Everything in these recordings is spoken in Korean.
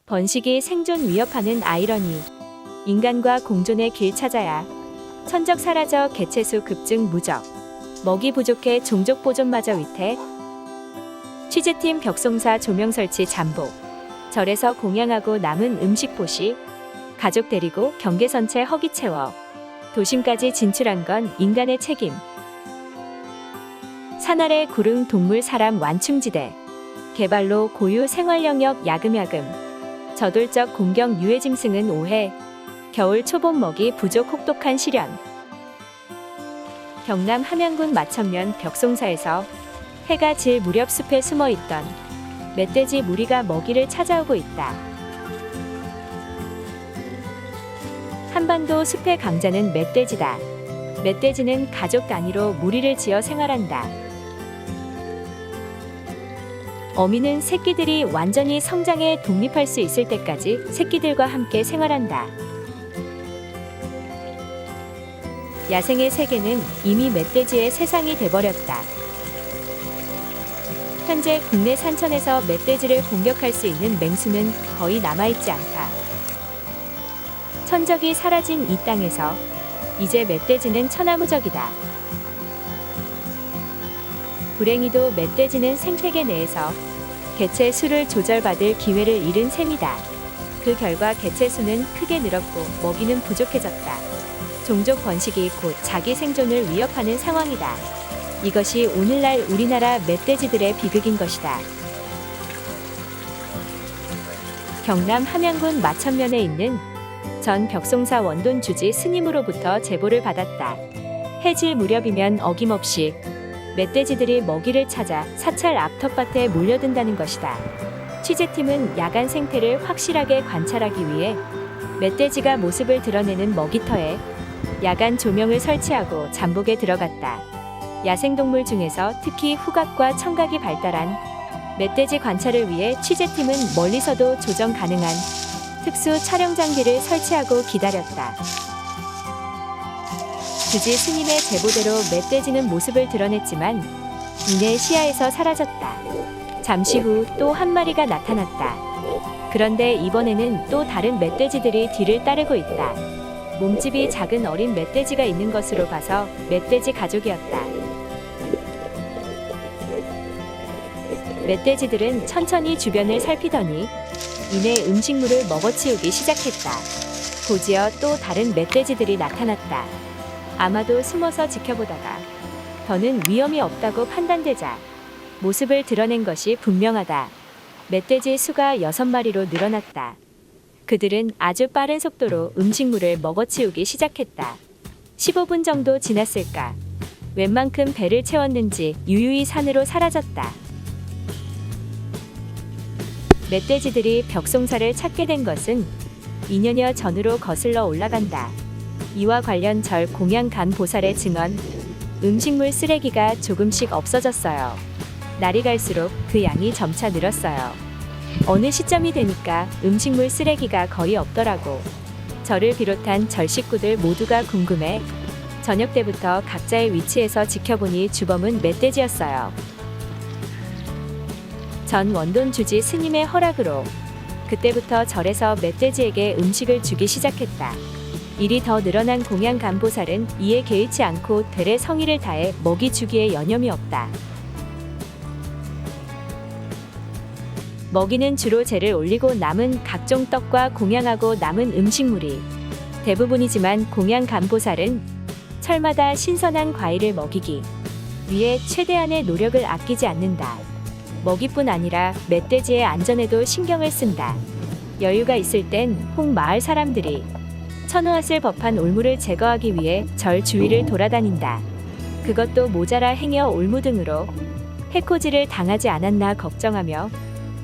번식이 생존 위협하는 아이러니. 인간과 공존의 길 찾아야. 천적 사라져 개체수 급증 무적. 먹이 부족해 종족 보존마저 위태. 취재팀 벽송사 조명 설치 잠복. 절에서 공양하고 남은 음식 보시. 가족 데리고 경계선체 허기 채워. 도심까지 진출한 건 인간의 책임. 산 아래 구릉 동물 사람 완충지대. 개발로 고유 생활 영역 야금야금. 저돌적 공격 유해 짐승은 오해. 겨울 초봄 먹이 부족 혹독한 시련. 경남 함양군 마천면 벽송사에서 해가 질 무렵 숲에 숨어있던 멧돼지 무리가 먹이를 찾아오고 있다. 한반도 숲의 강자는 멧돼지다. 멧돼지는 가족 단위로 무리를 지어 생활한다. 어미는 새끼들이 완전히 성장해 독립할 수 있을 때까지 새끼들과 함께 생활한다. 야생의 세계는 이미 멧돼지의 세상이 돼버렸다. 현재 국내 산천에서 멧돼지를 공격할 수 있는 맹수는 거의 남아있지 않다. 천적이 사라진 이 땅에서 이제 멧돼지는 천하무적이다. 불행히도 멧돼지는 생태계 내에서 개체 수를 조절받을 기회를 잃은 셈이다. 그 결과 개체 수는 크게 늘었고 먹이는 부족해졌다. 종족 번식이 곧 자기 생존을 위협하는 상황이다. 이것이 오늘날 우리나라 멧돼지들의 비극인 것이다. 경남 함양군 마천면에 있는 전 벽송사 원돈 주지 스님으로부터 제보를 받았다. 해질 무렵이면 어김없이 멧돼지들이 먹이를 찾아 사찰 앞 텃밭에 몰려든다는 것이다. 취재팀은 야간 생태를 확실하게 관찰하기 위해 멧돼지가 모습을 드러내는 먹이터에 야간 조명을 설치하고 잠복에 들어갔다. 야생동물 중에서 특히 후각과 청각이 발달한 멧돼지 관찰을 위해 취재팀은 멀리서도 조정 가능한 특수 촬영 장비를 설치하고 기다렸다. 주지 스님의 제보대로 멧돼지는 모습을 드러냈지만 이내 시야에서 사라졌다. 잠시 후 또 한 마리가 나타났다. 그런데 이번에는 또 다른 멧돼지들이 뒤를 따르고 있다. 몸집이 작은 어린 멧돼지가 있는 것으로 봐서 멧돼지 가족이었다. 멧돼지들은 천천히 주변을 살피더니 이내 음식물을 먹어치우기 시작했다. 곧이어 또 다른 멧돼지들이 나타났다. 아마도 숨어서 지켜보다가 더는 위험이 없다고 판단되자 모습을 드러낸 것이 분명하다. 멧돼지 수가 6마리로 늘어났다. 그들은 아주 빠른 속도로 음식물을 먹어치우기 시작했다. 15분 정도 지났을까. 웬만큼 배를 채웠는지 유유히 산으로 사라졌다. 멧돼지들이 벽송사를 찾게 된 것은 2년여 전으로 거슬러 올라간다. 이와 관련 절 공양 간 보살의 증언, 음식물 쓰레기가 조금씩 없어졌어요. 날이 갈수록 그 양이 점차 늘었어요. 어느 시점이 되니까 음식물 쓰레기가 거의 없더라고. 저를 비롯한 절 식구들 모두가 궁금해 저녁 때부터 각자의 위치에서 지켜보니 주범은 멧돼지였어요. 전 원돈 주지 스님의 허락으로 그때부터 절에서 멧돼지에게 음식을 주기 시작했다. 일이 더 늘어난 공양 간보살은 이에 개의치 않고 되레 성의를 다해 먹이 주기에 여념이 없다. 먹이는 주로 재를 올리고 남은 각종 떡과 공양하고 남은 음식물이 대부분이지만 공양 간보살은 철마다 신선한 과일을 먹이기 위해 최대한의 노력을 아끼지 않는다. 먹이뿐 아니라 멧돼지의 안전에도 신경을 쓴다. 여유가 있을 땐 홍 마을 사람들이 천우앗을 법한 올무를 제거하기 위해 절 주위를 돌아다닌다. 그것도 모자라 행여 올무 등으로 해코지를 당하지 않았나 걱정하며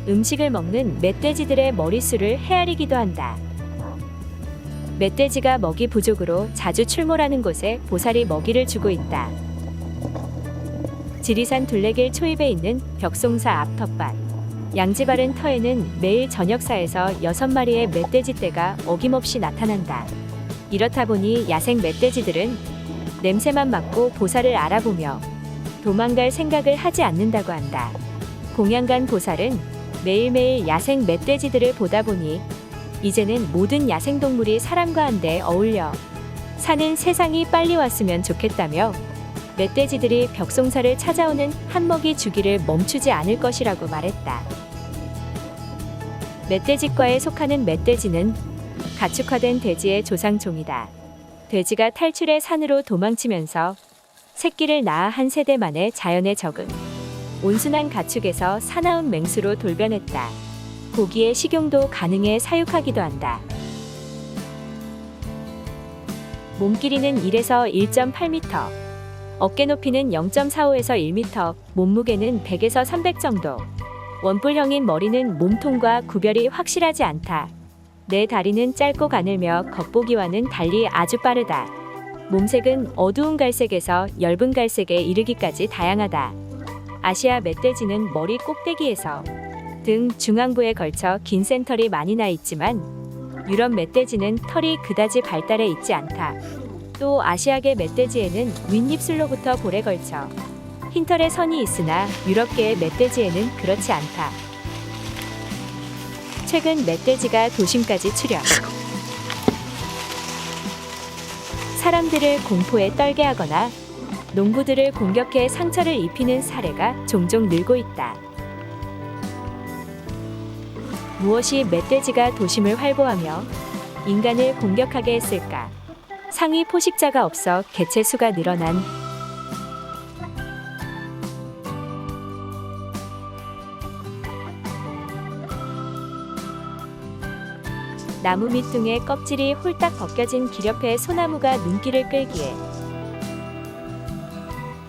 음식을 먹는 멧돼지들의 머릿수를 헤아리기도 한다. 멧돼지가 먹이 부족으로 자주 출몰하는 곳에 보살이 먹이를 주고 있다. 지리산 둘레길 초입에 있는 벽송사 앞 텃밭. 양지 바른 터에는 매일 저녁사에서 6마리의 멧돼지 떼가 어김없이 나타난다. 이렇다 보니 야생 멧돼지들은 냄새만 맡고 보살을 알아보며 도망갈 생각을 하지 않는다고 한다. 공양간 보살은 매일매일 야생 멧돼지들을 보다 보니 이제는 모든 야생동물이 사람과 한데 어울려 사는 세상이 빨리 왔으면 좋겠다며 멧돼지들이 벽송사를 찾아오는 한먹이 주기를 멈추지 않을 것이라고 말했다. 멧돼지과에 속하는 멧돼지는 가축화된 돼지의 조상종이다. 돼지가 탈출해 산으로 도망치면서 새끼를 낳아 한 세대 만에 자연에 적응. 온순한 가축에서 사나운 맹수로 돌변했다. 고기의 식용도 가능해 사육하기도 한다. 몸 길이는 1에서 1.8m, 어깨 높이는 0.45에서 1m, 몸무게는 100에서 300 정도. 원뿔형인 머리는 몸통과 구별이 확실하지 않다. 네 다리는 짧고 가늘며 겉보기와는 달리 아주 빠르다. 몸색은 어두운 갈색에서 엷은 갈색에 이르기까지 다양하다. 아시아 멧돼지는 머리 꼭대기에서 등 중앙부에 걸쳐 긴 센털이 많이 나 있지만 유럽 멧돼지는 털이 그다지 발달해 있지 않다. 또 아시아계 멧돼지에는 윗입술로부터 볼에 걸쳐 흰털의 선이 있으나 유럽계의 멧돼지에는 그렇지 않다. 최근 멧돼지가 도심까지 출현. 사람들을 공포에 떨게 하거나 농부들을 공격해 상처를 입히는 사례가 종종 늘고 있다. 무엇이 멧돼지가 도심을 활보하며 인간을 공격하게 했을까? 상위 포식자가 없어 개체 수가 늘어난 나무 밑둥에 껍질이 홀딱 벗겨진 길 옆에 소나무가 눈길을 끌기에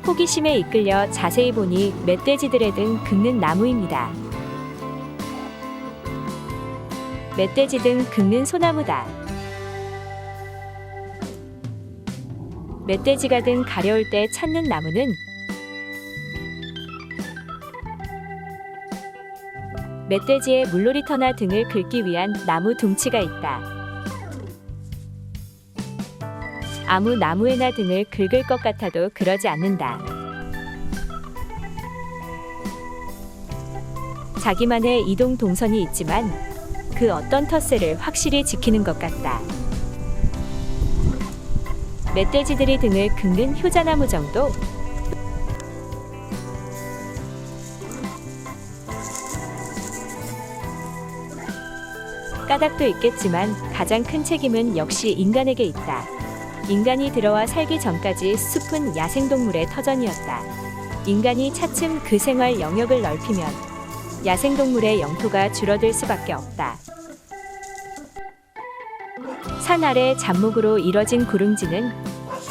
호기심에 이끌려 자세히 보니 멧돼지들의 등 긁는 나무입니다. 멧돼지 등 긁는 소나무다. 멧돼지가 등 가려울 때 찾는 나무는 멧돼지의 물놀이터나 등을 긁기 위한 나무 둥치가 있다. 아무 나무에나 등을 긁을 것 같아도 그러지 않는다. 자기만의 이동 동선이 있지만 그 어떤 텃세를 확실히 지키는 것 같다. 멧돼지들이 등을 긁는 효자나무 정도? 까닭도 있겠지만 가장 큰 책임은 역시 인간에게 있다. 인간이 들어와 살기 전까지 숲은 야생동물의 터전이었다. 인간이 차츰 그 생활 영역을 넓히면 야생동물의 영토가 줄어들 수밖에 없다. 산 아래 잡목으로 이뤄진 구릉지는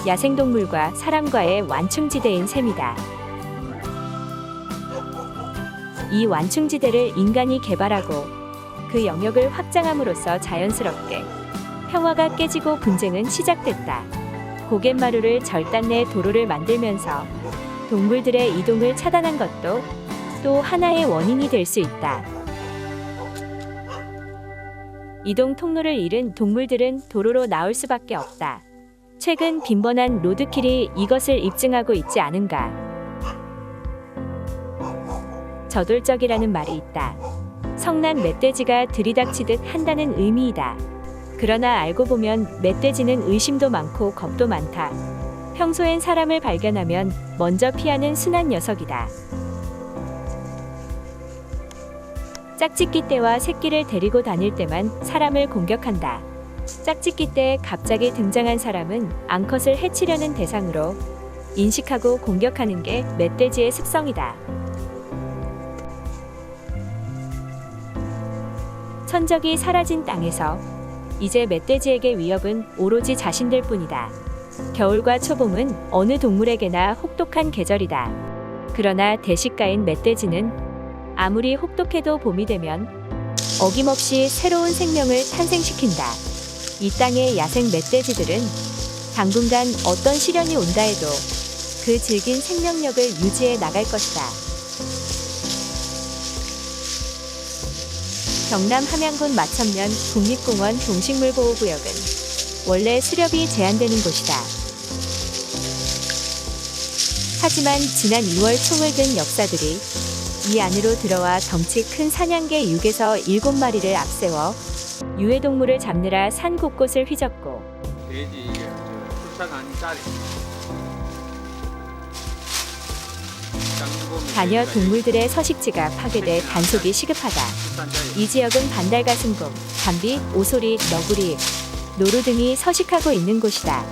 야생동물과 사람과의 완충지대인 셈이다. 이 완충지대를 인간이 개발하고 그 영역을 확장함으로써 자연스럽게 평화가 깨지고 분쟁은 시작됐다. 고갯마루를 절단 내 도로를 만들면서 동물들의 이동을 차단한 것도 또 하나의 원인이 될 수 있다. 이동 통로를 잃은 동물들은 도로로 나올 수밖에 없다. 최근 빈번한 로드킬이 이것을 입증하고 있지 않은가. 저돌적이라는 말이 있다. 성난 멧돼지가 들이닥치듯 한다는 의미이다. 그러나 알고 보면 멧돼지는 의심도 많고 겁도 많다. 평소엔 사람을 발견하면 먼저 피하는 순한 녀석이다. 짝짓기 때와 새끼를 데리고 다닐 때만 사람을 공격한다. 짝짓기 때 갑자기 등장한 사람은 암컷을 해치려는 대상으로 인식하고 공격하는 게 멧돼지의 습성이다. 천적이 사라진 땅에서 이제 멧돼지에게 위협은 오로지 자신들 뿐이다. 겨울과 초봄은 어느 동물에게나 혹독한 계절이다. 그러나 대식가인 멧돼지는 아무리 혹독해도 봄이 되면 어김없이 새로운 생명을 탄생시킨다. 이 땅의 야생 멧돼지들은 당분간 어떤 시련이 온다 해도 그 질긴 생명력을 유지해 나갈 것이다. 경남 함양군 마천면 국립공원 동식물보호구역은 원래 수렵이 제한되는 곳이다. 하지만 지난 2월 총을 든 역사들이 이 안으로 들어와 덩치 큰 사냥개 6에서 7마리를 앞세워 유해동물을 잡느라 산 곳곳을 휘젓고 돼지 출산한 짤이 다녀 동물들의 서식지가 파괴돼 단속이 시급하다. 이 지역은 반달가슴곰, 담비, 오소리, 너구리, 노루 등이 서식하고 있는 곳이다.